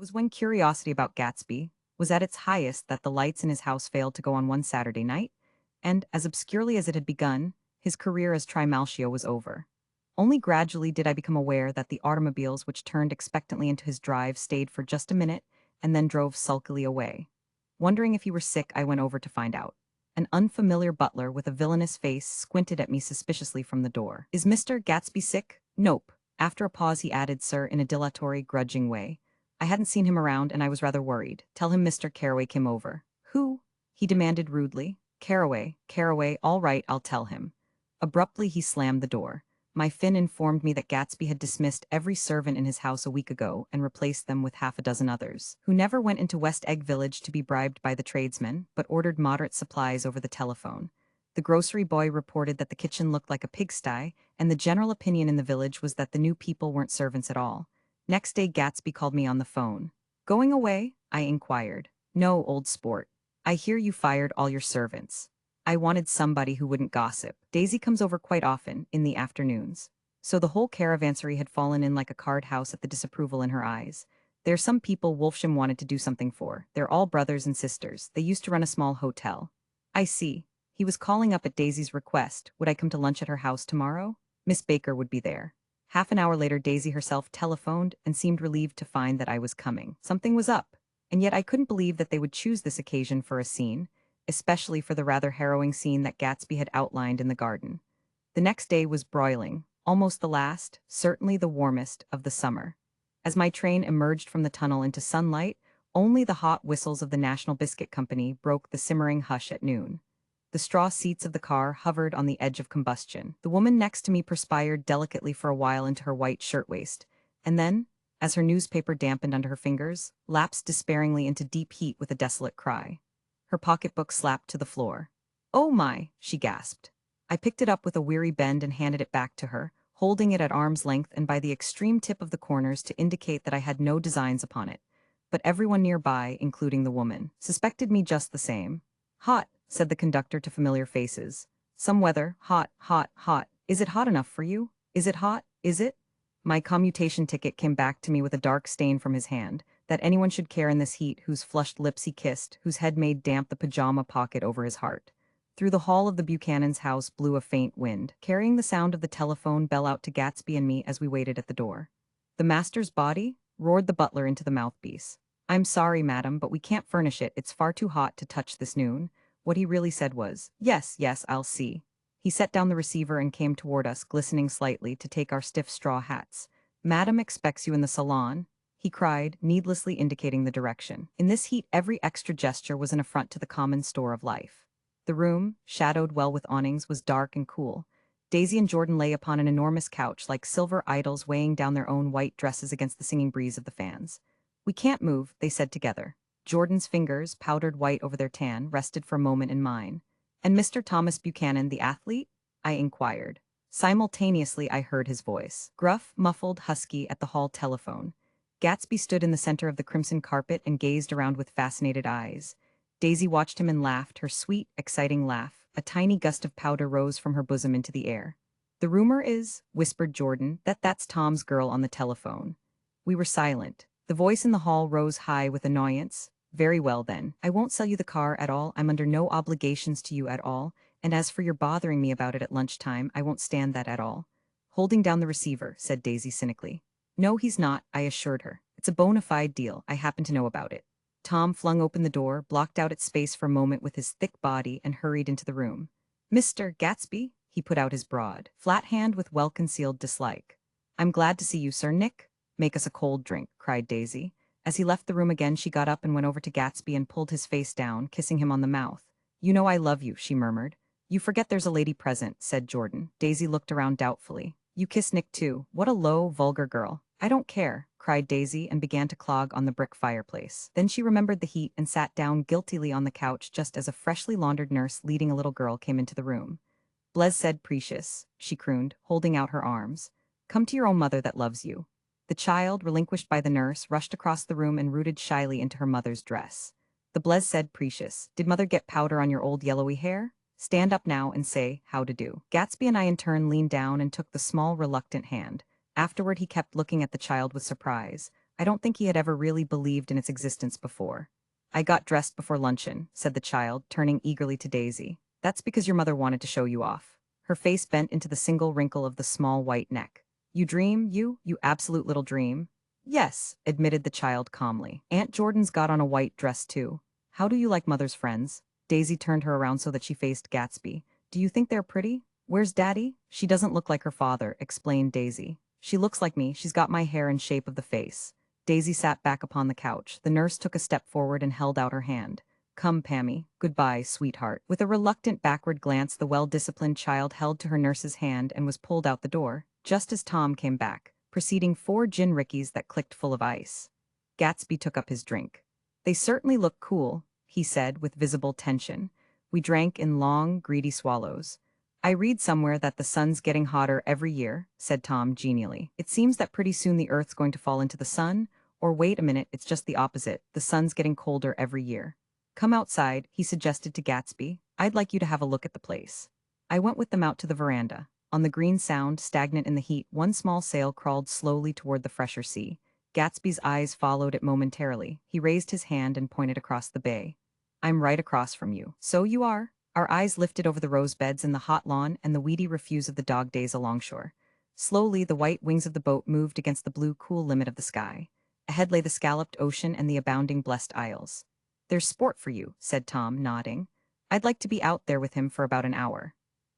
was when curiosity about Gatsby was at its highest that the lights in his house failed to go on one Saturday night, and, as obscurely as it had begun, his career as Trimalchio was over. Only gradually did I become aware that the automobiles which turned expectantly into his drive stayed for just a minute and then drove sulkily away. Wondering if he were sick, I went over to find out. An unfamiliar butler with a villainous face squinted at me suspiciously from the door. "Is Mr. Gatsby sick?" "Nope." After a pause he added, "Sir," in a dilatory, grudging way. I hadn't seen him around and I was rather worried. "Tell him Mr. Caraway came over." "Who?" he demanded rudely. Caraway, all right, I'll tell him." Abruptly he slammed the door. My Finn informed me that Gatsby had dismissed every servant in his house a week ago and replaced them with half a dozen others, who never went into West Egg Village to be bribed by the tradesmen, but ordered moderate supplies over the telephone. The grocery boy reported that the kitchen looked like a pigsty, and the general opinion in the village was that the new people weren't servants at all. Next day Gatsby called me on the phone. "Going away?" I inquired. "No, old sport. I hear you fired all your servants." I wanted somebody who wouldn't gossip. "Daisy comes over quite often, in the afternoons." So the whole caravansary had fallen in like a card house at the disapproval in her eyes. "There are some people Wolfsham wanted to do something for. They're all brothers and sisters. They used to run a small hotel." "I see." He was calling up at Daisy's request. Would I come to lunch at her house tomorrow? Miss Baker would be there. Half an hour later Daisy herself telephoned and seemed relieved to find that I was coming. Something was up. And yet I couldn't believe that they would choose this occasion for a scene, especially for the rather harrowing scene that Gatsby had outlined in the garden. The next day was broiling, almost the last, certainly the warmest, of the summer. As my train emerged from the tunnel into sunlight, only the hot whistles of the National Biscuit Company broke the simmering hush at noon. The straw seats of the car hovered on the edge of combustion. The woman next to me perspired delicately for a while into her white shirtwaist, and then, as her newspaper dampened under her fingers, lapsed despairingly into deep heat with a desolate cry. Her pocketbook slapped to the floor. "Oh my," she gasped. I picked it up with a weary bend and handed it back to her, holding it at arm's length and by the extreme tip of the corners to indicate that I had no designs upon it. But everyone nearby, including the woman, suspected me just the same. "Hot," said the conductor to familiar faces. "Some weather, hot, hot, hot. Is it hot enough for you? Is it hot, is it?" My commutation ticket came back to me with a dark stain from his hand. That anyone should care in this heat, whose flushed lips he kissed, whose head made damp the pajama pocket over his heart. Through the hall of the Buchanan's house blew a faint wind, carrying the sound of the telephone bell out to Gatsby and me as we waited at the door. "The master's body?" roared the butler into the mouthpiece. "I'm sorry, madam, but we can't furnish it. It's far too hot to touch this noon." What he really said was, "Yes, yes, I'll see." He set down the receiver and came toward us, glistening slightly, to take our stiff straw hats. "Madam expects you in the salon," he cried, needlessly indicating the direction. In this heat every extra gesture was an affront to the common store of life. The room, shadowed well with awnings, was dark and cool. Daisy and Jordan lay upon an enormous couch like silver idols weighing down their own white dresses against the singing breeze of the fans. "We can't move," they said together. Jordan's fingers, powdered white over their tan, rested for a moment in mine. "And Mr. Thomas Buchanan, the athlete?" I inquired. Simultaneously I heard his voice, gruff, muffled, husky, at the hall telephone. Gatsby stood in the center of the crimson carpet and gazed around with fascinated eyes. Daisy watched him and laughed, her sweet, exciting laugh. A tiny gust of powder rose from her bosom into the air. "The rumor is," whispered Jordan, "that's Tom's girl on the telephone." We were silent. The voice in the hall rose high with annoyance. "Very well then. I won't sell you the car at all. I'm under no obligations to you at all. And as for your bothering me about it at lunchtime, I won't stand that at all." Holding down the receiver, said Daisy cynically. "No, he's not," I assured her. "It's a bona fide deal. I happen to know about it." Tom flung open the door, blocked out its space for a moment with his thick body, and hurried into the room. "Mr. Gatsby?" He put out his broad, flat hand with well-concealed dislike. "I'm glad to see you, Sir Nick." "Make us a cold drink," cried Daisy. As he left the room again, she got up and went over to Gatsby and pulled his face down, kissing him on the mouth. "You know I love you," she murmured. "You forget there's a lady present," said Jordan. Daisy looked around doubtfully. "You kiss Nick too. What a low, vulgar girl." "I don't care," cried Daisy and began to clog on the brick fireplace. Then she remembered the heat and sat down guiltily on the couch just as a freshly laundered nurse leading a little girl came into the room. "Blessed precious," she crooned, holding out her arms. "Come to your own mother that loves you." The child, relinquished by the nurse, rushed across the room and rooted shyly into her mother's dress. The blessed precious. "Did mother get powder on your old yellowy hair? Stand up now and say, how to do." Gatsby and I in turn leaned down and took the small, reluctant hand. Afterward he kept looking at the child with surprise. I don't think he had ever really believed in its existence before. I got dressed before luncheon, said the child, turning eagerly to Daisy. That's because your mother wanted to show you off. Her face bent into the single wrinkle of the small white neck. You dream, you absolute little dream? Yes, admitted the child calmly. Aunt Jordan's got on a white dress too. How do you like mother's friends? Daisy turned her around so that she faced Gatsby. Do you think they're pretty? Where's Daddy? She doesn't look like her father, explained Daisy. She looks like me, she's got my hair and shape of the face. Daisy sat back upon the couch. The nurse took a step forward and held out her hand. Come, Pammy. Goodbye, sweetheart. With a reluctant backward glance, the well-disciplined child held to her nurse's hand and was pulled out the door, just as Tom came back, preceding 4 gin rickeys that clicked full of ice. Gatsby took up his drink. They certainly look cool, he said with visible tension. We drank in long, greedy swallows. I read somewhere that the sun's getting hotter every year, said Tom genially. It seems that pretty soon the Earth's going to fall into the sun, or wait a minute, it's just the opposite. The sun's getting colder every year. Come outside, he suggested to Gatsby. I'd like you to have a look at the place. I went with them out to the veranda. On the green sound, stagnant in the heat, one small sail crawled slowly toward the fresher sea. Gatsby's eyes followed it momentarily. He raised his hand and pointed across the bay. I'm right across from you. So you are. Our eyes lifted over the rose beds and the hot lawn and the weedy refuse of the dog days alongshore. Slowly, the white wings of the boat moved against the blue, cool limit of the sky. Ahead lay the scalloped ocean and the abounding blessed isles. There's sport for you, said Tom, nodding. I'd like to be out there with him for about an hour.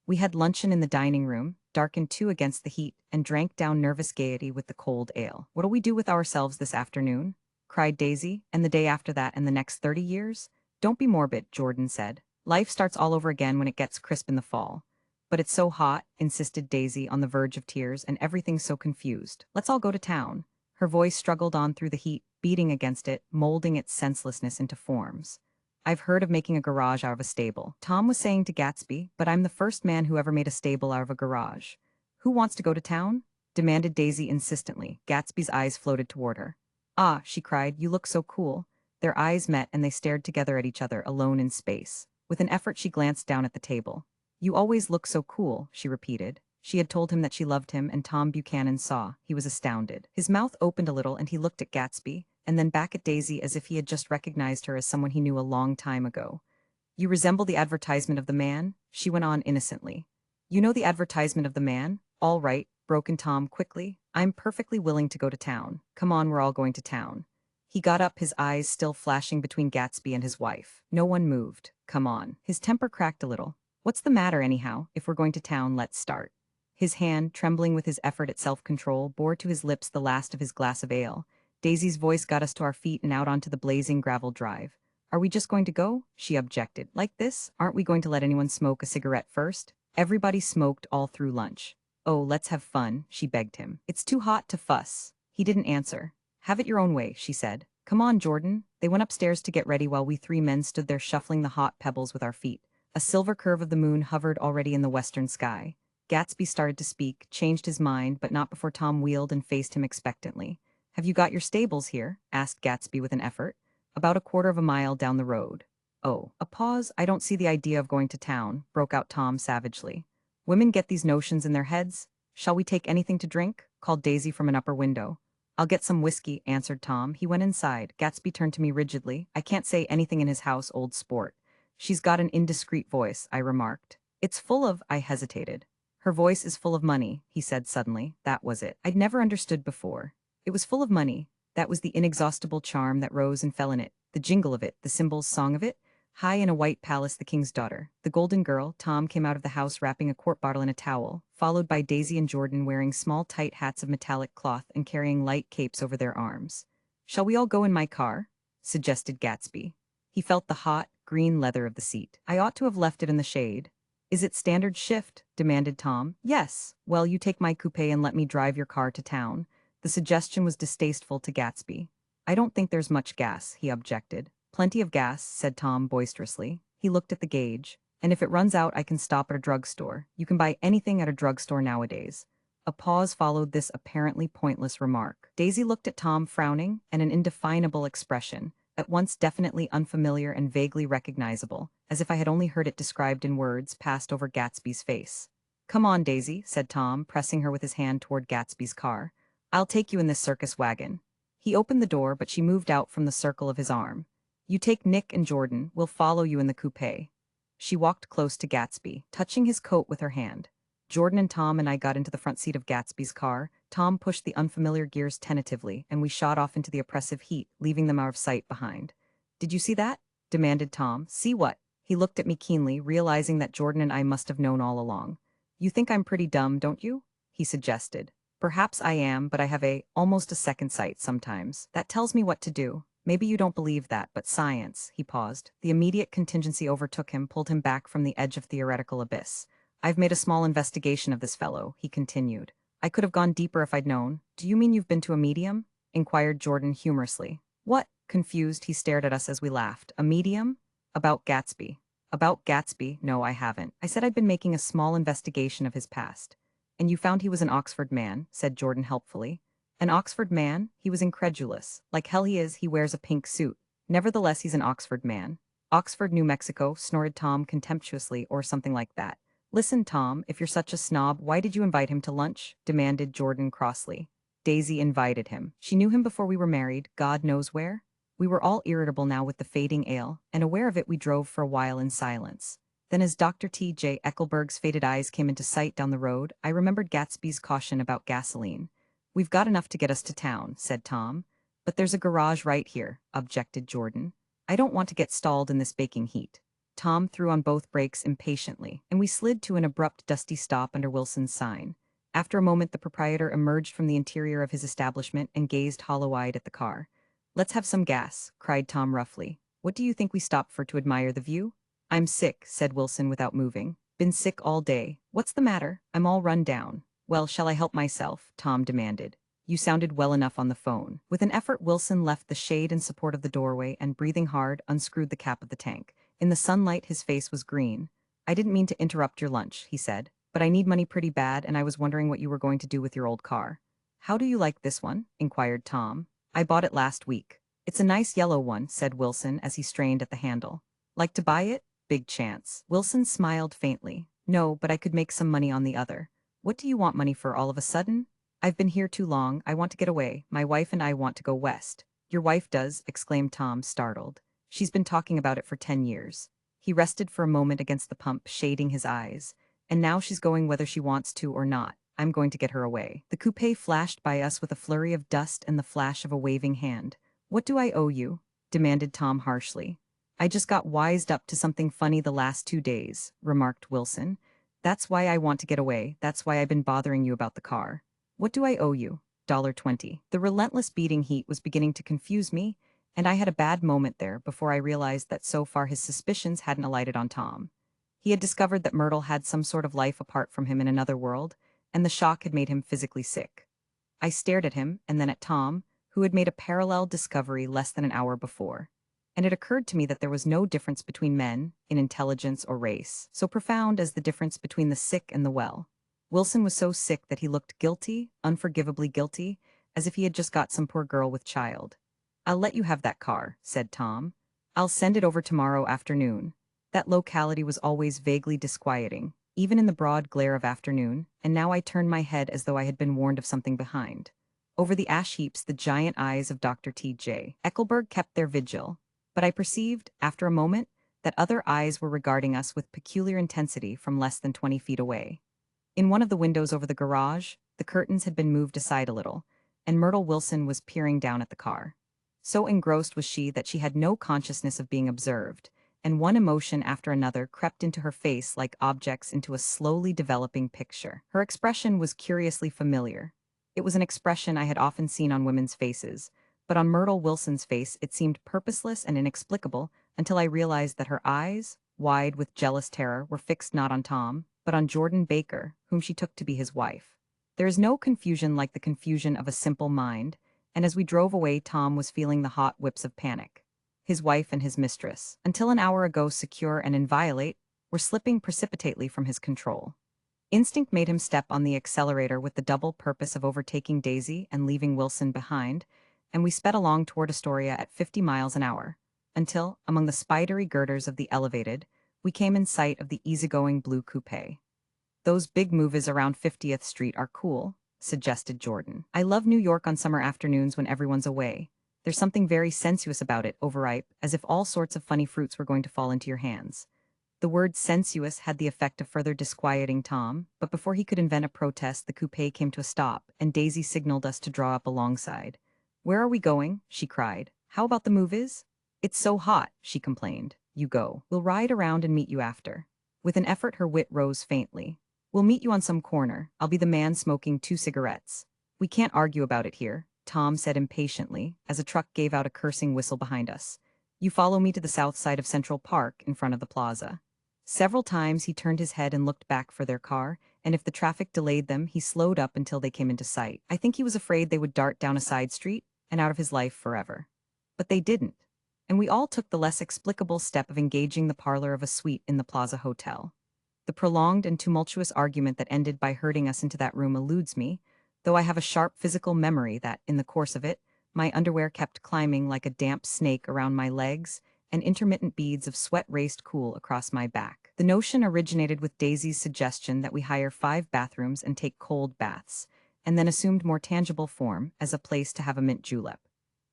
We had luncheon in the dining room, darkened too against the heat, and drank down nervous gaiety with the cold ale. What'll we do with ourselves this afternoon? Cried Daisy, and the day after that and the next 30 years? Don't be morbid, Jordan said. Life starts all over again when it gets crisp in the fall. But it's so hot, insisted Daisy on the verge of tears, and everything's so confused. Let's all go to town. Her voice struggled on through the heat, beating against it, molding its senselessness into forms. I've heard of making a garage out of a stable, Tom was saying to Gatsby, but I'm the first man who ever made a stable out of a garage. Who wants to go to town? Demanded Daisy insistently. Gatsby's eyes floated toward her. Ah, she cried, you look so cool. Their eyes met and they stared together at each other, alone in space. With an effort she glanced down at the table. You always look so cool, she repeated. She had told him that she loved him, and Tom Buchanan saw. He was astounded. His mouth opened a little and he looked at Gatsby, and then back at Daisy as if he had just recognized her as someone he knew a long time ago. You resemble the advertisement of the man, she went on innocently. You know the advertisement of the man? All right, broke in Tom quickly. I'm perfectly willing to go to town. Come on, we're all going to town. He got up, his eyes still flashing between Gatsby and his wife. No one moved. Come on. His temper cracked a little. What's the matter anyhow? If we're going to town, let's start. His hand, trembling with his effort at self-control, bore to his lips the last of his glass of ale. Daisy's voice got us to our feet and out onto the blazing gravel drive. Are we just going to go? She objected. Like this? Aren't we going to let anyone smoke a cigarette first? Everybody smoked all through lunch. Oh, let's have fun, she begged him. It's too hot to fuss. He didn't answer. Have it your own way, she said. Come on, Jordan. They went upstairs to get ready while we 3 men stood there shuffling the hot pebbles with our feet. A silver curve of the moon hovered already in the western sky. Gatsby started to speak, changed his mind, but not before Tom wheeled and faced him expectantly. Have you got your stables here? Asked Gatsby with an effort. About a quarter of a mile down the road. Oh, a pause. I don't see the idea of going to town, broke out Tom savagely. Women get these notions in their heads. Shall we take anything to drink? Called Daisy from an upper window. I'll get some whiskey, answered Tom. He went inside. Gatsby turned to me rigidly. I can't say anything in his house, old sport. She's got an indiscreet voice, I remarked. It's full of, I hesitated. Her voice is full of money, he said suddenly. That was it. I'd never understood before. It was full of money. That was the inexhaustible charm that rose and fell in it, the jingle of it, the symbol's song of it. High in a white palace, the king's daughter, the golden girl, Tom came out of the house wrapping a quart bottle in a towel, followed by Daisy and Jordan wearing small tight hats of metallic cloth and carrying light capes over their arms. Shall we all go in my car? Suggested Gatsby. He felt the hot, green leather of the seat. I ought to have left it in the shade. Is it standard shift? Demanded Tom. Yes. Well, you take my coupe and let me drive your car to town. The suggestion was distasteful to Gatsby. I don't think there's much gas, he objected. Plenty of gas, said Tom boisterously. He looked at the gauge. And if it runs out, I can stop at a drugstore. You can buy anything at a drugstore nowadays. A pause followed this apparently pointless remark. Daisy looked at Tom frowning, and an indefinable expression, at once definitely unfamiliar and vaguely recognizable, as if I had only heard it described in words, passed over Gatsby's face. Come on, Daisy, said Tom, pressing her with his hand toward Gatsby's car. I'll take you in this circus wagon. He opened the door, but she moved out from the circle of his arm. You take Nick and Jordan, we'll follow you in the coupe. She walked close to Gatsby, touching his coat with her hand. Jordan and Tom and I got into the front seat of Gatsby's car. Tom pushed the unfamiliar gears tentatively, and we shot off into the oppressive heat, leaving them out of sight behind. Did you see that? Demanded Tom. See what? He looked at me keenly, realizing that Jordan and I must have known all along. You think I'm pretty dumb, don't you? He suggested. Perhaps I am, but I have almost a second sight sometimes. That tells me what to do. Maybe you don't believe that, but science, he paused. The immediate contingency overtook him, pulled him back from the edge of theoretical abyss. I've made a small investigation of this fellow, he continued. I could have gone deeper if I'd known. Do you mean you've been to a medium? Inquired Jordan humorously. What? Confused, he stared at us as we laughed. A medium? About Gatsby. About Gatsby? No, I haven't. I said I'd been making a small investigation of his past. And you found he was an Oxford man, said Jordan helpfully. An Oxford man? He was incredulous. Like hell he is, he wears a pink suit. Nevertheless, he's an Oxford man. Oxford, New Mexico, snorted Tom contemptuously, or something like that. Listen, Tom, if you're such a snob, why did you invite him to lunch? Demanded Jordan crossly. Daisy invited him. She knew him before we were married, God knows where. We were all irritable now with the fading ale, and aware of it we drove for a while in silence. Then as Dr. T.J. Eckelberg's faded eyes came into sight down the road, I remembered Gatsby's caution about gasoline. We've got enough to get us to town, said Tom. But there's a garage right here, objected Jordan. I don't want to get stalled in this baking heat. Tom threw on both brakes impatiently, and we slid to an abrupt dusty stop under Wilson's sign. After a moment the proprietor emerged from the interior of his establishment and gazed hollow-eyed at the car. Let's have some gas, cried Tom roughly. What do you think we stopped for to admire the view? I'm sick, said Wilson without moving. Been sick all day. What's the matter? I'm all run down. Well, shall I help myself? Tom demanded. You sounded well enough on the phone. With an effort, Wilson left the shade in support of the doorway and, breathing hard, unscrewed the cap of the tank. In the sunlight, his face was green. I didn't mean to interrupt your lunch, he said, but I need money pretty bad, and I was wondering what you were going to do with your old car. How do you like this one? Inquired Tom. I bought it last week. It's a nice yellow one, said Wilson as he strained at the handle. Like to buy it? Big chance. Wilson smiled faintly. No, but I could make some money on the other. What do you want money for all of a sudden? I've been here too long. I want to get away. My wife and I want to go west. Your wife does, exclaimed Tom, startled. She's been talking about it for 10 years. He rested for a moment against the pump, shading his eyes. And now she's going whether she wants to or not. I'm going to get her away. The coupe flashed by us with a flurry of dust and the flash of a waving hand. What do I owe you? Demanded Tom harshly. I just got wised up to something funny the last 2 days, remarked Wilson. That's why I want to get away. That's why I've been bothering you about the car. What do I owe you? $20. The relentless beating heat was beginning to confuse me, and I had a bad moment there before I realized that so far his suspicions hadn't alighted on Tom. He had discovered that Myrtle had some sort of life apart from him in another world, and the shock had made him physically sick. I stared at him, and then at Tom, who had made a parallel discovery less than an hour before. And it occurred to me that there was no difference between men, in intelligence or race, so profound as the difference between the sick and the well. Wilson was so sick that he looked guilty, unforgivably guilty, as if he had just got some poor girl with child. I'll let you have that car, said Tom. I'll send it over tomorrow afternoon. That locality was always vaguely disquieting, even in the broad glare of afternoon, and now I turned my head as though I had been warned of something behind. Over the ash heaps, the giant eyes of Dr. T.J. Eckelberg kept their vigil, but I perceived, after a moment, that other eyes were regarding us with peculiar intensity from less than 20 feet away. In one of the windows over the garage, the curtains had been moved aside a little, and Myrtle Wilson was peering down at the car. So engrossed was she that she had no consciousness of being observed, and one emotion after another crept into her face like objects into a slowly developing picture. Her expression was curiously familiar. It was an expression I had often seen on women's faces, but on Myrtle Wilson's face it seemed purposeless and inexplicable until I realized that her eyes, wide with jealous terror, were fixed not on Tom, but on Jordan Baker, whom she took to be his wife. There is no confusion like the confusion of a simple mind, and as we drove away Tom was feeling the hot whips of panic. His wife and his mistress, until an hour ago secure and inviolate, were slipping precipitately from his control. Instinct made him step on the accelerator with the double purpose of overtaking Daisy and leaving Wilson behind, and we sped along toward Astoria at 50 miles an hour, until, among the spidery girders of the elevated, we came in sight of the easygoing blue coupe. Those big movies around 50th Street are cool, suggested Jordan. I love New York on summer afternoons when everyone's away. There's something very sensuous about it, overripe, as if all sorts of funny fruits were going to fall into your hands. The word sensuous had the effect of further disquieting Tom, but before he could invent a protest, the coupe came to a stop, and Daisy signaled us to draw up alongside. "Where are we going?" she cried. "How about the move-is?" "It's so hot," she complained. "You go. We'll ride around and meet you after." With an effort, her wit rose faintly. "We'll meet you on some corner. I'll be the man smoking 2 cigarettes." "We can't argue about it here," Tom said impatiently, as a truck gave out a cursing whistle behind us. "You follow me to the south side of Central Park, in front of the plaza." Several times he turned his head and looked back for their car, and if the traffic delayed them, he slowed up until they came into sight. I think he was afraid they would dart down a side street and out of his life forever. But they didn't, and we all took the less explicable step of engaging the parlor of a suite in the Plaza Hotel. The prolonged and tumultuous argument that ended by herding us into that room eludes me, though I have a sharp physical memory that, in the course of it, my underwear kept climbing like a damp snake around my legs, and intermittent beads of sweat raced cool across my back. The notion originated with Daisy's suggestion that we hire 5 bathrooms and take cold baths, and then assumed more tangible form as a place to have a mint julep.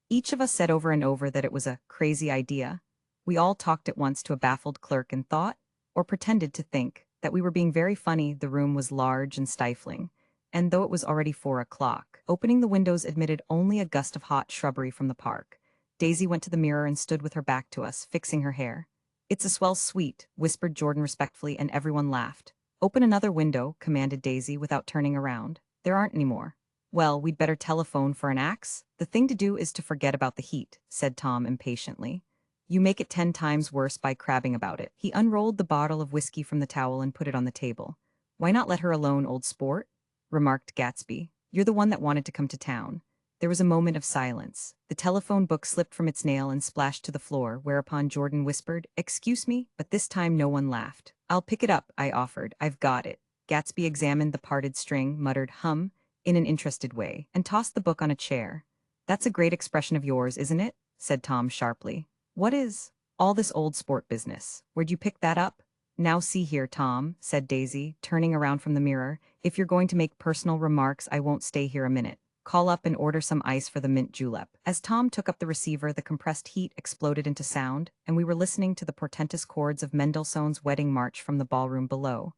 Each of us said over and over that it was a crazy idea. We all talked at once to a baffled clerk and thought, or pretended to think, that we were being very funny. The room was large and stifling, and though it was already 4 o'clock, opening the windows admitted only a gust of hot shrubbery from the park. Daisy went to the mirror and stood with her back to us, fixing her hair. "It's a swell suite," whispered Jordan respectfully, and everyone laughed. "Open another window," commanded Daisy without turning around. "There aren't any more." "Well, we'd better telephone for an axe. The thing to do is to forget about the heat," said Tom impatiently. "You make it 10 times worse by crabbing about it." He unrolled the bottle of whiskey from the towel and put it on the table. "Why not let her alone, old sport?" remarked Gatsby. "You're the one that wanted to come to town." There was a moment of silence. The telephone book slipped from its nail and splashed to the floor, whereupon Jordan whispered, "Excuse me," but this time no one laughed. "I'll pick it up," I offered. "I've got it." Gatsby examined the parted string, muttered "hum" in an interested way, and tossed the book on a chair. "That's a great expression of yours, isn't it?" said Tom sharply. "What is all this old sport business? Where'd you pick that up?" "Now see here, Tom," said Daisy, turning around from the mirror. "If you're going to make personal remarks, I won't stay here a minute. Call up and order some ice for the mint julep." As Tom took up the receiver, the compressed heat exploded into sound, and we were listening to the portentous chords of Mendelssohn's Wedding March from the ballroom below.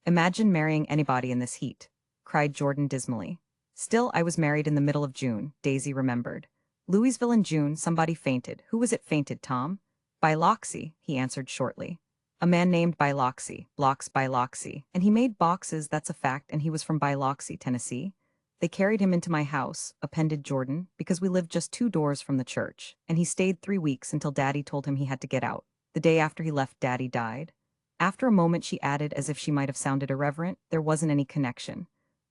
"Imagine marrying anybody in this heat," cried Jordan dismally. "Still, I was married in the middle of June," Daisy remembered. "Louisville in June, somebody fainted. Who was it fainted, Tom?" "Biloxi," he answered shortly. "A man named Biloxi, Blocks Biloxi, and he made boxes, that's a fact, and he was from Biloxi, Tennessee. They carried him into my house," appended Jordan, "because we lived just 2 doors from the church, and he stayed 3 weeks until Daddy told him he had to get out. The day after he left, Daddy died." After a moment she added, as if she might have sounded irreverent, "There wasn't any connection."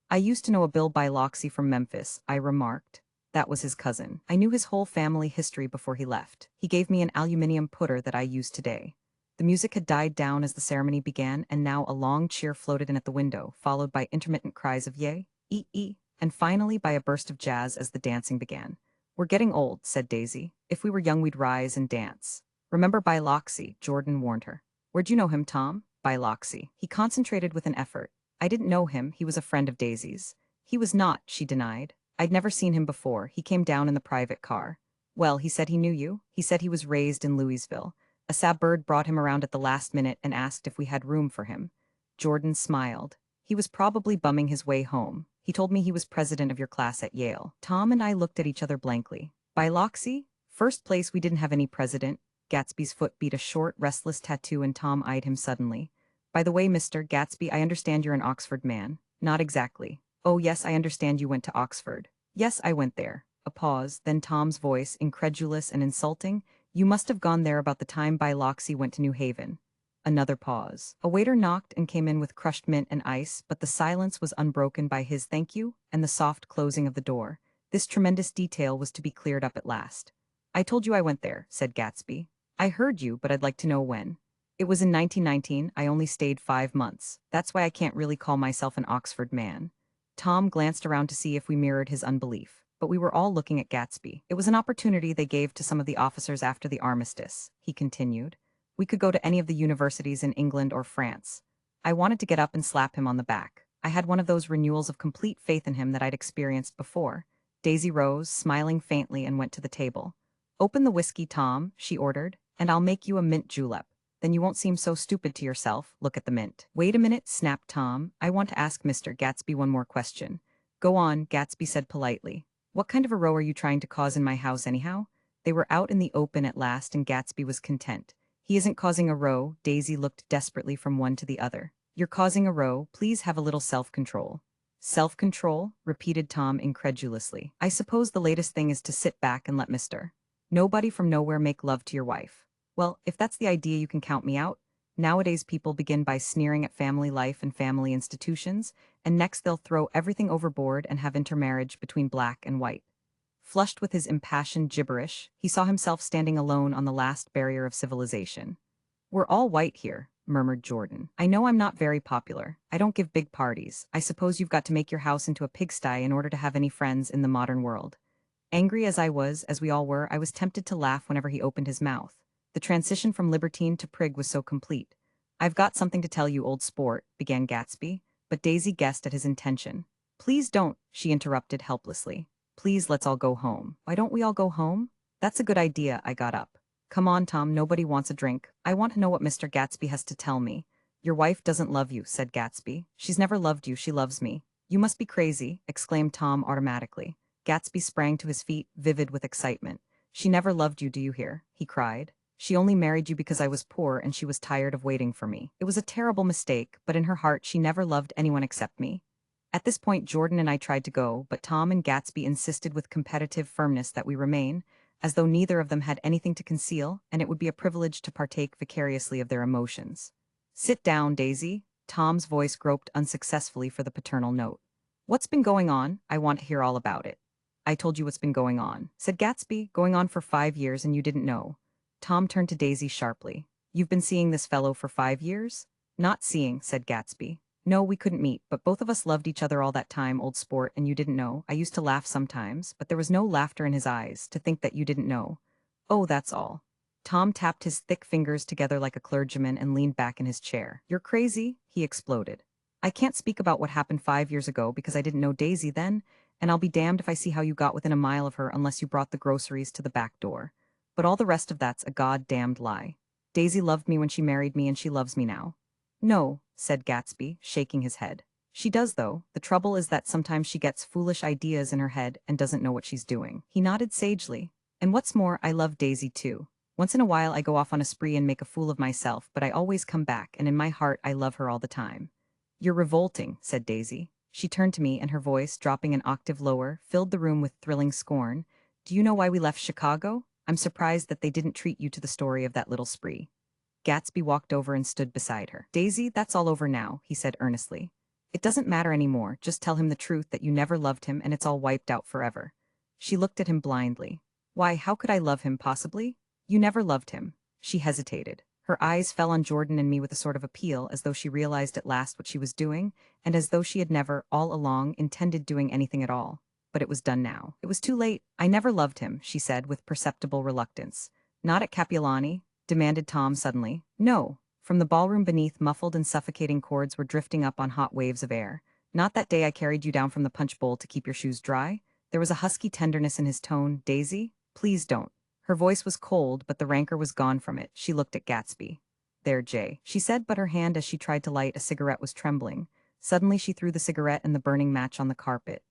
"I used to know a Bill Biloxi from Memphis," I remarked. "That was his cousin. I knew his whole family history before he left. He gave me an aluminium putter that I use today." The music had died down as the ceremony began, and now a long cheer floated in at the window, followed by intermittent cries of "yay," "ee," and finally by a burst of jazz as the dancing began. "We're getting old," said Daisy. "If we were young, we'd rise and dance." "Remember Biloxi," Jordan warned her. "Where'd you know him, Tom?" "Biloxi." He concentrated with an effort. "I didn't know him. He was a friend of Daisy's." "He was not," she denied. "I'd never seen him before. He came down in the private car." "Well, he said he knew you. He said he was raised in Louisville. A Sabird brought him around at the last minute and asked if we had room for him." Jordan smiled. "He was probably bumming his way home. He told me he was president of your class at Yale." Tom and I looked at each other blankly. "Biloxi? First place, we didn't have any president." Gatsby's foot beat a short, restless tattoo and Tom eyed him suddenly. "By the way, Mr. Gatsby, I understand you're an Oxford man." "Not exactly." "Oh yes, I understand you went to Oxford." "Yes, I went there." A pause, then Tom's voice, incredulous and insulting. "You must have gone there about the time Biloxi went to New Haven." Another pause. A waiter knocked and came in with crushed mint and ice, but the silence was unbroken by his "thank you" and the soft closing of the door. This tremendous detail was to be cleared up at last. "I told you I went there," said Gatsby. "I heard you, but I'd like to know when." "It was in 1919. I only stayed 5 months. That's why I can't really call myself an Oxford man." Tom glanced around to see if we mirrored his unbelief, but we were all looking at Gatsby. "It was an opportunity they gave to some of the officers after the armistice," he continued. "We could go to any of the universities in England or France." I wanted to get up and slap him on the back. I had one of those renewals of complete faith in him that I'd experienced before. Daisy rose, smiling faintly, and went to the table. Open the whiskey, Tom, she ordered, and I'll make you a mint julep. Then you won't seem so stupid to yourself. Look at the mint. Wait a minute, snapped Tom. I want to ask Mr. Gatsby one more question. Go on, Gatsby said politely. What kind of a row are you trying to cause in my house anyhow? They were out in the open at last, and Gatsby was content. He isn't causing a row. Daisy looked desperately from one to the other. You're causing a row. Please have a little self-control. Self-control? Repeated Tom incredulously. I suppose the latest thing is to sit back and let Mr. Nobody from nowhere make love to your wife. Well, if that's the idea, you can count me out. Nowadays people begin by sneering at family life and family institutions, and next they'll throw everything overboard and have intermarriage between black and white. Flushed with his impassioned gibberish, he saw himself standing alone on the last barrier of civilization. We're all white here, murmured Jordan. I know I'm not very popular. I don't give big parties. I suppose you've got to make your house into a pigsty in order to have any friends in the modern world. Angry as I was, as we all were, I was tempted to laugh whenever he opened his mouth. The transition from libertine to prig was so complete. I've got something to tell you, old sport, began Gatsby, but Daisy guessed at his intention. Please don't, she interrupted helplessly. Please, let's all go home. Why don't we all go home? That's a good idea, I got up. Come on, Tom, nobody wants a drink. I want to know what Mr. Gatsby has to tell me. Your wife doesn't love you, said Gatsby. She's never loved you, she loves me. You must be crazy, exclaimed Tom automatically. Gatsby sprang to his feet, vivid with excitement. She never loved you, do you hear? He cried. She only married you because I was poor and she was tired of waiting for me. It was a terrible mistake, but in her heart she never loved anyone except me. At this point Jordan and I tried to go, but Tom and Gatsby insisted with competitive firmness that we remain, as though neither of them had anything to conceal, and it would be a privilege to partake vicariously of their emotions. Sit down, Daisy. Tom's voice groped unsuccessfully for the paternal note. What's been going on? I want to hear all about it. I told you what's been going on, said Gatsby, going on for 5 years and you didn't know. Tom turned to Daisy sharply. You've been seeing this fellow for 5 years? Not seeing, said Gatsby. No, we couldn't meet, but both of us loved each other all that time, old sport, and you didn't know. I used to laugh sometimes, but there was no laughter in his eyes, to think that you didn't know. Oh, that's all. Tom tapped his thick fingers together like a clergyman and leaned back in his chair. You're crazy, he exploded. I can't speak about what happened 5 years ago because I didn't know Daisy then, and I'll be damned if I see how you got within a mile of her unless you brought the groceries to the back door. But all the rest of that's a goddamned lie. Daisy loved me when she married me and she loves me now. No, said Gatsby, shaking his head. She does though. The trouble is that sometimes she gets foolish ideas in her head and doesn't know what she's doing. He nodded sagely. And what's more, I love Daisy too. Once in a while I go off on a spree and make a fool of myself, but I always come back, and in my heart I love her all the time. You're revolting, said Daisy. She turned to me and her voice, dropping an octave lower, filled the room with thrilling scorn. Do you know why we left Chicago? I'm surprised that they didn't treat you to the story of that little spree. Gatsby walked over and stood beside her. Daisy, that's all over now, he said earnestly. It doesn't matter anymore, just tell him the truth that you never loved him and it's all wiped out forever. She looked at him blindly. Why, how could I love him, possibly? You never loved him. She hesitated. Her eyes fell on Jordan and me with a sort of appeal, as though she realized at last what she was doing, and as though she had never, all along, intended doing anything at all. But it was done now. It was too late. I never loved him, she said with perceptible reluctance. Not at Capulani? Demanded Tom suddenly. No. From the ballroom beneath, muffled and suffocating chords were drifting up on hot waves of air. Not that day I carried you down from the punch bowl to keep your shoes dry? There was a husky tenderness in his tone. Daisy? Please don't. Her voice was cold, but the rancor was gone from it. She looked at Gatsby. There, Jay, she said, but her hand as she tried to light a cigarette was trembling. Suddenly she threw the cigarette and the burning match on the carpet.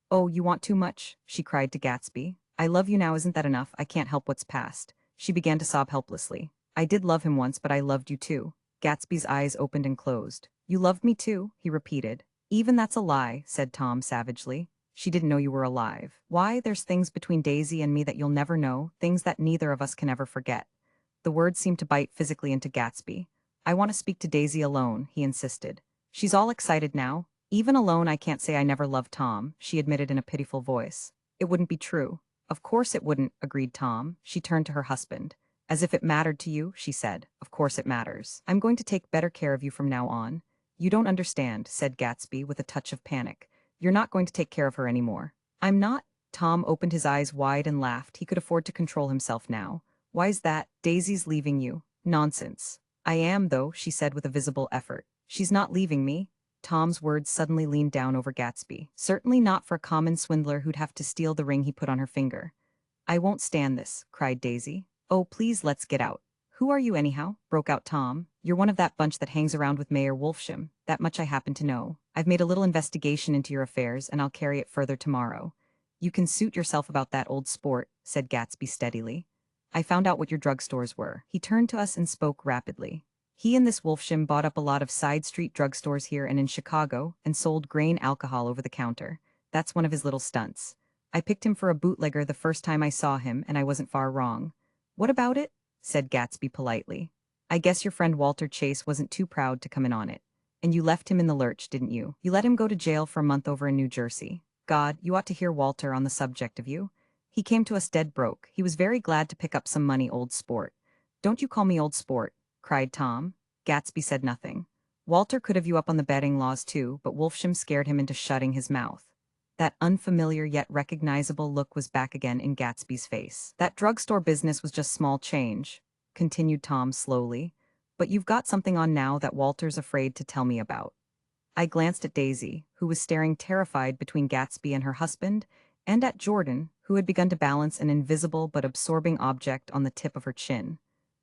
Oh, you want too much? She cried to Gatsby. I love you now, isn't that enough? I can't help what's past. She began to sob helplessly. I did love him once, but I loved you too. Gatsby's eyes opened and closed. You loved me too, he repeated. Even that's a lie, said Tom savagely. She didn't know you were alive. Why, there's things between Daisy and me that you'll never know, things that neither of us can ever forget. The words seemed to bite physically into Gatsby. I want to speak to Daisy alone, he insisted. She's all excited now. Even alone I can't say I never loved Tom, she admitted in a pitiful voice. It wouldn't be true. Of course it wouldn't, agreed Tom. She turned to her husband. As if it mattered to you, she said. Of course it matters. I'm going to take better care of you from now on. You don't understand, said Gatsby with a touch of panic. You're not going to take care of her anymore. I'm not? Tom opened his eyes wide and laughed. He could afford to control himself now. Why's that? Daisy's leaving you. Nonsense. I am, though, she said with a visible effort. She's not leaving me. Tom's words suddenly leaned down over Gatsby. Certainly not for a common swindler who'd have to steal the ring he put on her finger. I won't stand this, cried Daisy. Oh, please let's get out. Who are you anyhow? Broke out Tom. You're one of that bunch that hangs around with Mayor Wolfsham. That much I happen to know. I've made a little investigation into your affairs, and I'll carry it further tomorrow. You can suit yourself about that old sport, said Gatsby steadily. I found out what your drugstores were. He turned to us and spoke rapidly. He and this Wolfsham bought up a lot of side street drugstores here and in Chicago and sold grain alcohol over the counter. That's one of his little stunts. I picked him for a bootlegger the first time I saw him, and I wasn't far wrong. What about it? Said Gatsby politely. I guess your friend Walter Chase wasn't too proud to come in on it. And you left him in the lurch, didn't you? You let him go to jail for a month over in New Jersey. God, you ought to hear Walter on the subject of you. He came to us dead broke. He was very glad to pick up some money, old sport. Don't you call me old sport, cried Tom. Gatsby said nothing. Walter could have you up on the betting laws too, but Wolfsham scared him into shutting his mouth. That unfamiliar yet recognizable look was back again in Gatsby's face. That drugstore business was just small change, continued Tom slowly. But you've got something on now that Walter's afraid to tell me about. I glanced at Daisy, who was staring terrified between Gatsby and her husband, and at Jordan, who had begun to balance an invisible but absorbing object on the tip of her chin.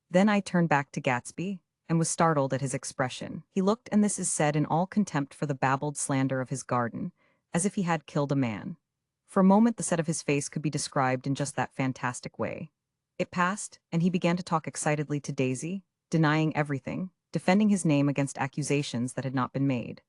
Then I turned back to Gatsby, and was startled at his expression. He looked, and this is said in all contempt for the babbled slander of his garden, as if he had killed a man. For a moment the set of his face could be described in just that fantastic way. It passed, and he began to talk excitedly to Daisy, denying everything, defending his name against accusations that had not been made.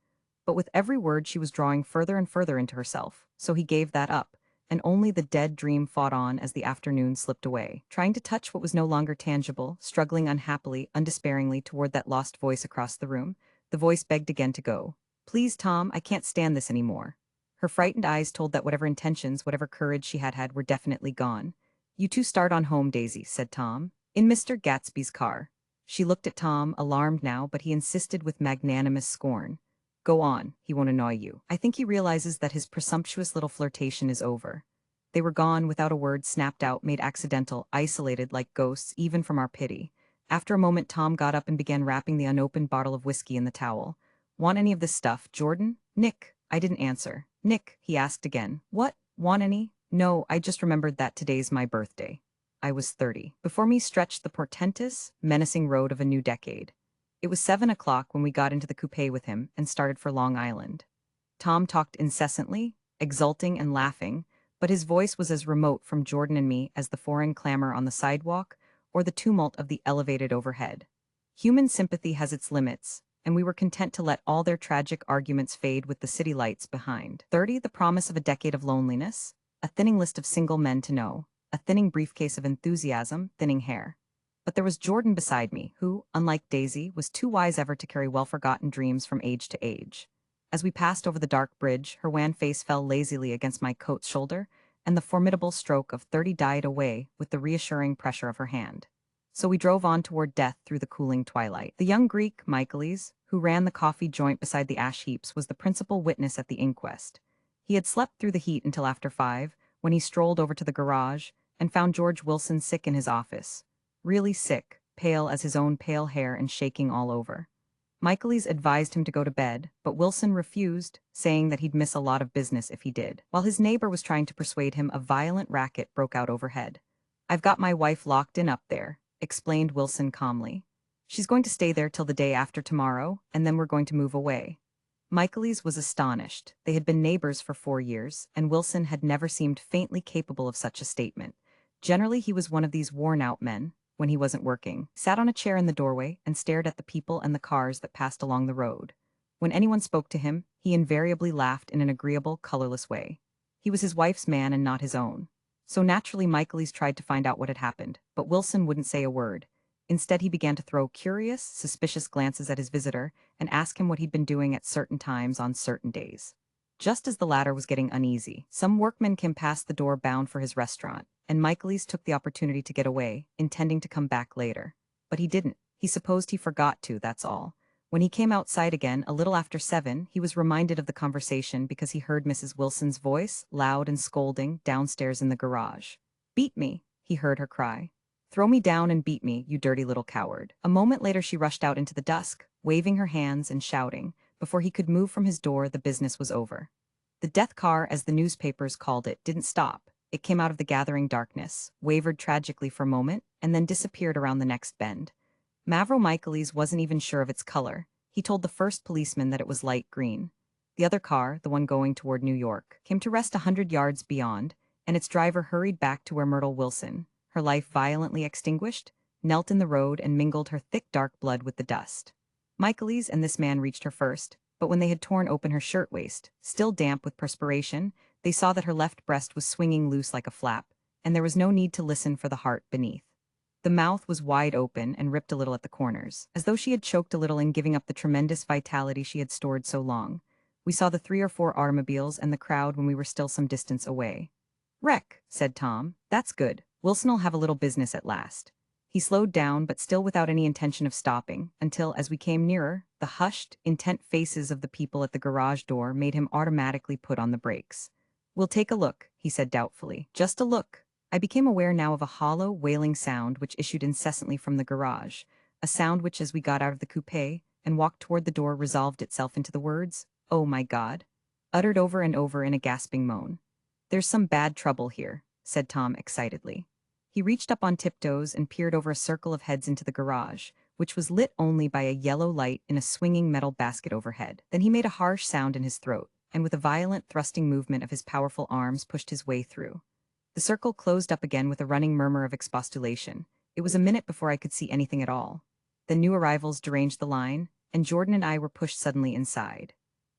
But with every word she was drawing further and further into herself, so he gave that up, and only the dead dream fought on as the afternoon slipped away, trying to touch what was no longer tangible, struggling unhappily, undespairingly toward that lost voice across the room. The voice begged again to go. Please, Tom, I can't stand this anymore. Her frightened eyes told that whatever intentions, whatever courage she had had were definitely gone. You two start on home, Daisy, said Tom. In Mr. Gatsby's car. She looked at Tom, alarmed now, but he insisted with magnanimous scorn. Go on, he won't annoy you. I think he realizes that his presumptuous little flirtation is over. They were gone without a word, snapped out, made accidental, isolated like ghosts, even from our pity. After a moment, Tom got up and began wrapping the unopened bottle of whiskey in the towel. Want any of this stuff, Jordan? Nick? I didn't answer. Nick, he asked again. What? Want any? No, I just remembered that today's my birthday. I was 30. Before me stretched the portentous, menacing road of a new decade. It was 7 o'clock when we got into the coupe with him and started for Long Island. Tom talked incessantly, exulting and laughing, but his voice was as remote from Jordan and me as the foreign clamor on the sidewalk or the tumult of the elevated overhead. Human sympathy has its limits, and we were content to let all their tragic arguments fade with the city lights behind. 30, the promise of a decade of loneliness, a thinning list of single men to know, a thinning briefcase of enthusiasm, thinning hair. But there was Jordan beside me, who, unlike Daisy, was too wise ever to carry well-forgotten dreams from age to age. As we passed over the dark bridge, her wan face fell lazily against my coat's shoulder, and the formidable stroke of 30 died away with the reassuring pressure of her hand. So we drove on toward death through the cooling twilight. The young Greek, Michaelis, who ran the coffee joint beside the ash heaps, was the principal witness at the inquest. He had slept through the heat until after 5, when he strolled over to the garage and found George Wilson sick in his office. Really sick, pale as his own pale hair and shaking all over. Michaelis advised him to go to bed, but Wilson refused, saying that he'd miss a lot of business if he did. While his neighbor was trying to persuade him, a violent racket broke out overhead. I've got my wife locked in up there, explained Wilson calmly. She's going to stay there till the day after tomorrow, and then we're going to move away. Michaelis was astonished. They had been neighbors for 4 years, and Wilson had never seemed faintly capable of such a statement. Generally, he was one of these worn-out men, when he wasn't working, sat on a chair in the doorway and stared at the people and the cars that passed along the road. When anyone spoke to him, he invariably laughed in an agreeable, colorless way. He was his wife's man and not his own. So naturally Michaelis tried to find out what had happened, but Wilson wouldn't say a word. Instead, he began to throw curious, suspicious glances at his visitor and ask him what he'd been doing at certain times on certain days. Just as the latter was getting uneasy, some workman came past the door bound for his restaurant, and Michaelis took the opportunity to get away, intending to come back later. But he didn't. He supposed he forgot to, that's all. When he came outside again, a little after 7, he was reminded of the conversation because he heard Mrs. Wilson's voice, loud and scolding, downstairs in the garage. Beat me, he heard her cry. Throw me down and beat me, you dirty little coward. A moment later she rushed out into the dusk, waving her hands and shouting, Before he could move from his door, the business was over. The death car, as the newspapers called it, didn't stop. It came out of the gathering darkness, wavered tragically for a moment, and then disappeared around the next bend. Mavro Michaelis wasn't even sure of its color. He told the first policeman that it was light green. The other car, the one going toward New York, came to rest 100 yards beyond, and its driver hurried back to where Myrtle Wilson, her life violently extinguished, knelt in the road and mingled her thick dark blood with the dust. Michaelis and this man reached her first, but when they had torn open her shirtwaist, still damp with perspiration, they saw that her left breast was swinging loose like a flap, and there was no need to listen for the heart beneath. The mouth was wide open and ripped a little at the corners, as though she had choked a little in giving up the tremendous vitality she had stored so long. We saw the 3 or 4 automobiles and the crowd when we were still some distance away. "Wreck," said Tom. "That's good. Wilson'll have a little business at last." He slowed down, but still without any intention of stopping, until, as we came nearer, the hushed, intent faces of the people at the garage door made him automatically put on the brakes. "We'll take a look," he said doubtfully. "Just a look." I became aware now of a hollow, wailing sound which issued incessantly from the garage, a sound which, as we got out of the coupe and walked toward the door, resolved itself into the words, "Oh my God," uttered over and over in a gasping moan. "There's some bad trouble here," said Tom excitedly. He reached up on tiptoes and peered over a circle of heads into the garage, which was lit only by a yellow light in a swinging metal basket overhead. Then he made a harsh sound in his throat, and with a violent thrusting movement of his powerful arms pushed his way through. The circle closed up again with a running murmur of expostulation. It was a minute before I could see anything at all. The new arrivals deranged the line, and Jordan and I were pushed suddenly inside.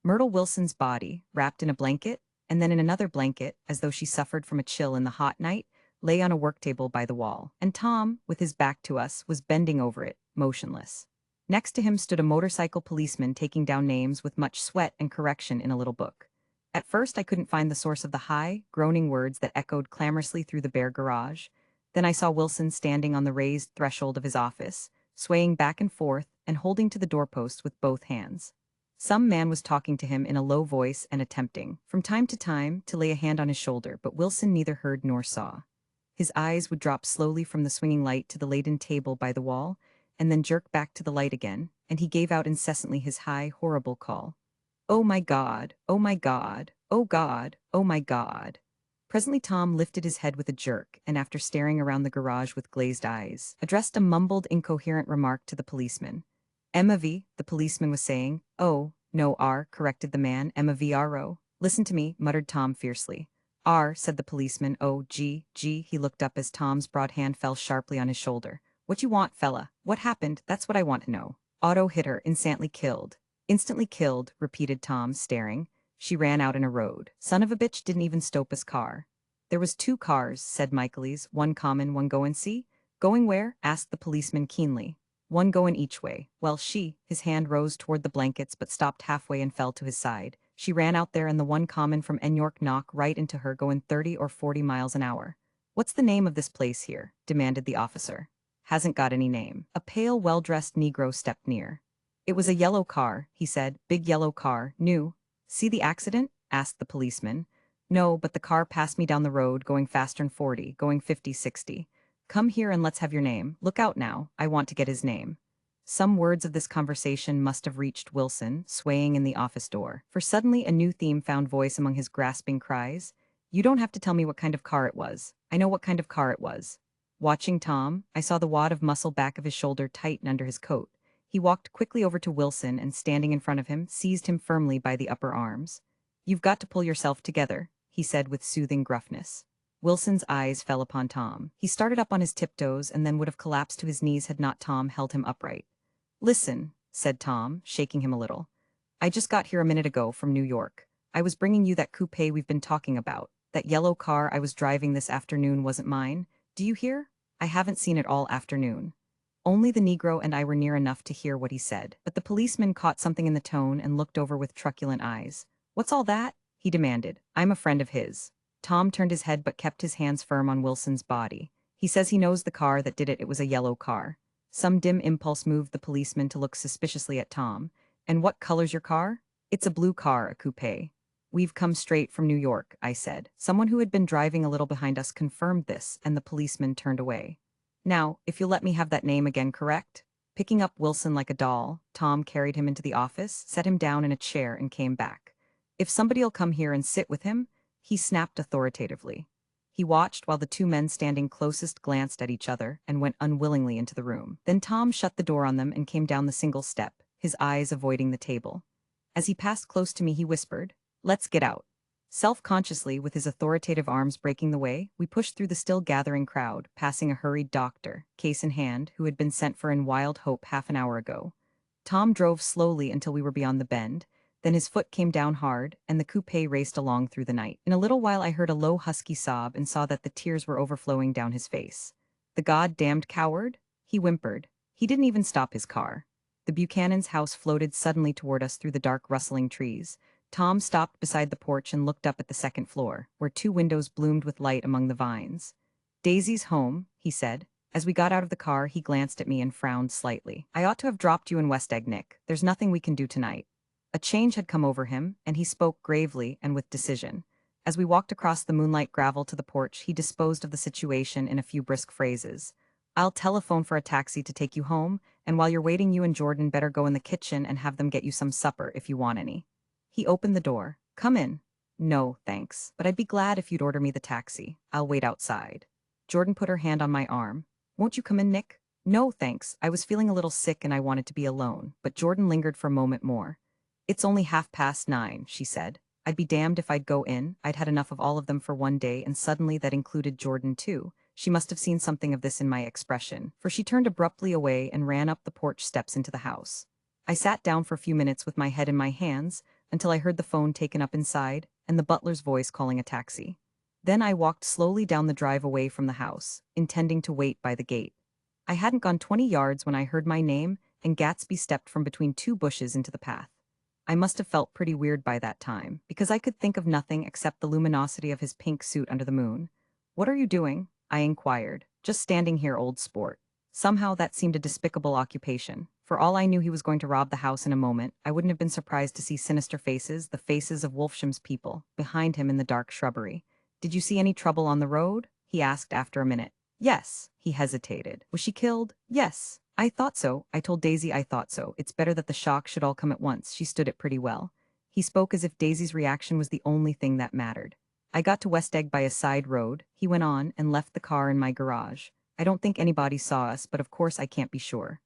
Myrtle Wilson's body, wrapped in a blanket, and then in another blanket, as though she suffered from a chill in the hot night, lay on a work table by the wall, and Tom, with his back to us, was bending over it, motionless. Next to him stood a motorcycle policeman taking down names with much sweat and correction in a little book. At first I couldn't find the source of the high, groaning words that echoed clamorously through the bare garage. Then I saw Wilson standing on the raised threshold of his office, swaying back and forth and holding to the doorpost with both hands. Some man was talking to him in a low voice and attempting, from time to time, to lay a hand on his shoulder, but Wilson neither heard nor saw. His eyes would drop slowly from the swinging light to the laden table by the wall, and then jerk back to the light again, and he gave out incessantly his high, horrible call. "Oh my God, oh my God, oh God, oh my God." Presently Tom lifted his head with a jerk, and after staring around the garage with glazed eyes, addressed a mumbled, incoherent remark to the policeman. "Emma V," the policeman was saying. "Oh, no, R," corrected the man. "Emma V R O." "Listen to me," muttered Tom fiercely. "R," said the policeman. "Oh, G, G." He looked up as Tom's broad hand fell sharply on his shoulder. "What you want, fella? What happened? That's what I want to know." "Auto hit her, instantly killed." "Instantly killed," repeated Tom, staring. "She ran out in a road. Son of a bitch didn't even stop his car." "There was 2 cars," said Michaelis. "One common, one going see?" "Going where?" asked the policeman keenly. "One going each way. Well, his hand rose toward the blankets but stopped halfway and fell to his side. She ran out there and the one common from New York knocked right into her going 30 or 40 miles an hour." "What's the name of this place here?" demanded the officer. "Hasn't got any name." A pale, well-dressed Negro stepped near. "It was a yellow car," he said. "Big yellow car, new." "See the accident?" asked the policeman. "No, but the car passed me down the road, going faster'n 40, going 50, 60. Come here and let's have your name. Look out now, I want to get his name." Some words of this conversation must have reached Wilson, swaying in the office door, for suddenly a new theme found voice among his grasping cries. "You don't have to tell me what kind of car it was. I know what kind of car it was." Watching Tom, I saw the wad of muscle back of his shoulder tighten under his coat. He walked quickly over to Wilson and, standing in front of him, seized him firmly by the upper arms. "You've got to pull yourself together," he said with soothing gruffness. Wilson's eyes fell upon Tom. He started up on his tiptoes and then would have collapsed to his knees had not Tom held him upright. "Listen," said Tom, shaking him a little. "I just got here a minute ago from New York. I was bringing you that coupe we've been talking about. That yellow car I was driving this afternoon wasn't mine. Do you hear? I haven't seen it all afternoon." Only the Negro and I were near enough to hear what he said, but the policeman caught something in the tone and looked over with truculent eyes. "What's all that?" he demanded. "I'm a friend of his." Tom turned his head but kept his hands firm on Wilson's body. "He says he knows the car that did it. It was a yellow car." Some dim impulse moved the policeman to look suspiciously at Tom. "And what color's your car?" "It's a blue car, a coupe." "We've come straight from New York," I said. Someone who had been driving a little behind us confirmed this, and the policeman turned away. "Now, if you'll let me have that name again, correct?" Picking up Wilson like a doll, Tom carried him into the office, set him down in a chair, and came back. If somebody'll come here and sit with him, he snapped authoritatively. He watched while the two men standing closest glanced at each other and went unwillingly into the room. Then Tom shut the door on them and came down the single step, his eyes avoiding the table. As he passed close to me, he whispered, "Let's get out." Self-consciously, with his authoritative arms breaking the way, we pushed through the still gathering crowd, passing a hurried doctor, case in hand, who had been sent for in wild hope half an hour ago. Tom drove slowly until we were beyond the bend, then his foot came down hard, and the coupe raced along through the night. In a little while I heard a low husky sob and saw that the tears were overflowing down his face. "The goddamned coward?" he whimpered. He didn't even stop his car. The Buchanan's house floated suddenly toward us through the dark rustling trees. Tom stopped beside the porch and looked up at the second floor, where two windows bloomed with light among the vines. "Daisy's home," he said. As we got out of the car, he glanced at me and frowned slightly. "I ought to have dropped you in West Egg, Nick. There's nothing we can do tonight." A change had come over him, and he spoke gravely and with decision. As we walked across the moonlight gravel to the porch, he disposed of the situation in a few brisk phrases. "I'll telephone for a taxi to take you home, and while you're waiting, you and Jordan better go in the kitchen and have them get you some supper if you want any." He opened the door. "Come in." "No, thanks, but I'd be glad if you'd order me the taxi. I'll wait outside." Jordan put her hand on my arm. "Won't you come in, Nick?" "No, thanks. I was feeling a little sick and I wanted to be alone," but Jordan lingered for a moment more. "It's only 9:30, she said. I'd be damned if I'd go in. I'd had enough of all of them for one day, and suddenly that included Jordan too. She must have seen something of this in my expression, for she turned abruptly away and ran up the porch steps into the house. I sat down for a few minutes with my head in my hands, until I heard the phone taken up inside, and the butler's voice calling a taxi. Then I walked slowly down the drive away from the house, intending to wait by the gate. I hadn't gone 20 yards when I heard my name, and Gatsby stepped from between two bushes into the path. I must have felt pretty weird by that time, because I could think of nothing except the luminosity of his pink suit under the moon. "What are you doing?" I inquired. "Just standing here, old sport." Somehow that seemed a despicable occupation. For all I knew he was going to rob the house in a moment, I wouldn't have been surprised to see sinister faces, the faces of Wolfsham's people, behind him in the dark shrubbery. "Did you see any trouble on the road?" he asked after a minute. "Yes." He hesitated. "Was she killed?" "Yes." "I thought so." I told Daisy I thought so. It's better that the shock should all come at once. She stood it pretty well. He spoke as if Daisy's reaction was the only thing that mattered. "I got to West Egg by a side road," he went on, "and left the car in my garage. I don't think anybody saw us, but of course I can't be sure."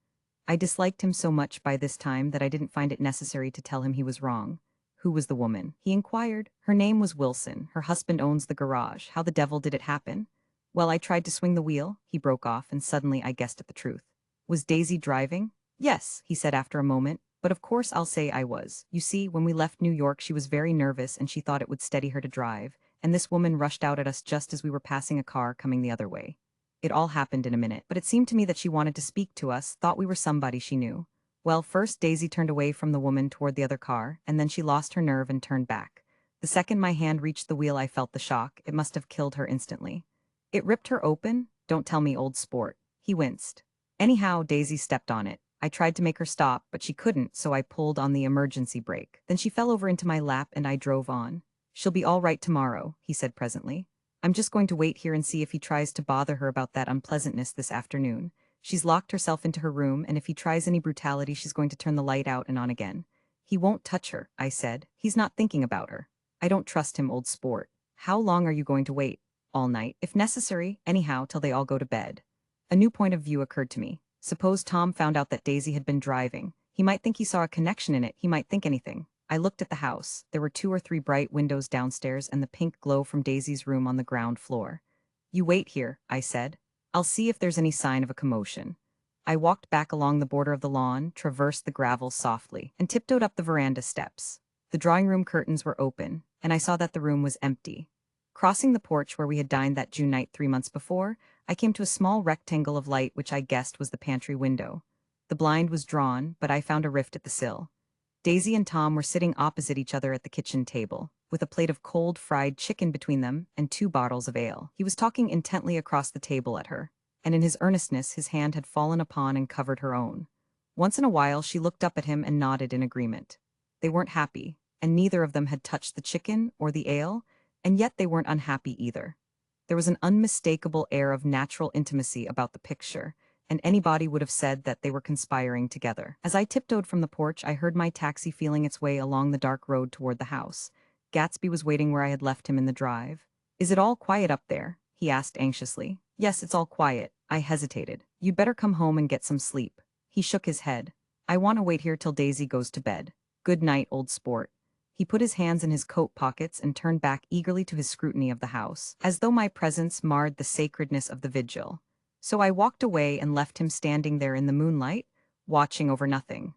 I disliked him so much by this time that I didn't find it necessary to tell him he was wrong. "Who was the woman?" he inquired. "Her name was Wilson. Her husband owns the garage. How the devil did it happen?" "Well, I tried to swing the wheel," he broke off, and suddenly I guessed at the truth. "Was Daisy driving?" "Yes," he said after a moment, "but of course I'll say I was. You see, when we left New York she was very nervous and she thought it would steady her to drive, and this woman rushed out at us just as we were passing a car coming the other way. It all happened in a minute, but it seemed to me that she wanted to speak to us, thought we were somebody she knew. Well, first Daisy turned away from the woman toward the other car, and then she lost her nerve and turned back. The second my hand reached the wheel I felt the shock. It must have killed her instantly." "It ripped her open?" "Don't tell me, old sport." He winced. "Anyhow, Daisy stepped on it. I tried to make her stop, but she couldn't, so I pulled on the emergency brake. Then she fell over into my lap and I drove on." "She'll be all right tomorrow," he said presently. "I'm just going to wait here and see if he tries to bother her about that unpleasantness this afternoon. She's locked herself into her room, and if he tries any brutality, she's going to turn the light out and on again." "He won't touch her," I said. "He's not thinking about her." "I don't trust him, old sport." "How long are you going to wait?" "All night, if necessary, anyhow, till they all go to bed." A new point of view occurred to me. Suppose Tom found out that Daisy had been driving. He might think he saw a connection in it. He might think anything. I looked at the house. There were 2 or 3 bright windows downstairs and the pink glow from Daisy's room on the ground floor. "You wait here," I said. "I'll see if there's any sign of a commotion." I walked back along the border of the lawn, traversed the gravel softly, and tiptoed up the veranda steps. The drawing room curtains were open, and I saw that the room was empty. Crossing the porch where we had dined that June night 3 months before, I came to a small rectangle of light which I guessed was the pantry window. The blind was drawn, but I found a rift at the sill. Daisy and Tom were sitting opposite each other at the kitchen table, with a plate of cold fried chicken between them and 2 bottles of ale. He was talking intently across the table at her, and in his earnestness his hand had fallen upon and covered her own. Once in a while she looked up at him and nodded in agreement. They weren't happy, and neither of them had touched the chicken or the ale, and yet they weren't unhappy either. There was an unmistakable air of natural intimacy about the picture, and anybody would have said that they were conspiring together. As I tiptoed from the porch, I heard my taxi feeling its way along the dark road toward the house. Gatsby was waiting where I had left him in the drive. "Is it all quiet up there?" he asked anxiously. "Yes, it's all quiet." I hesitated. "You'd better come home and get some sleep." He shook his head. "I want to wait here till Daisy goes to bed." "Good night, old sport." He put his hands in his coat pockets and turned back eagerly to his scrutiny of the house, as though my presence marred the sacredness of the vigil. So I walked away and left him standing there in the moonlight, watching over nothing.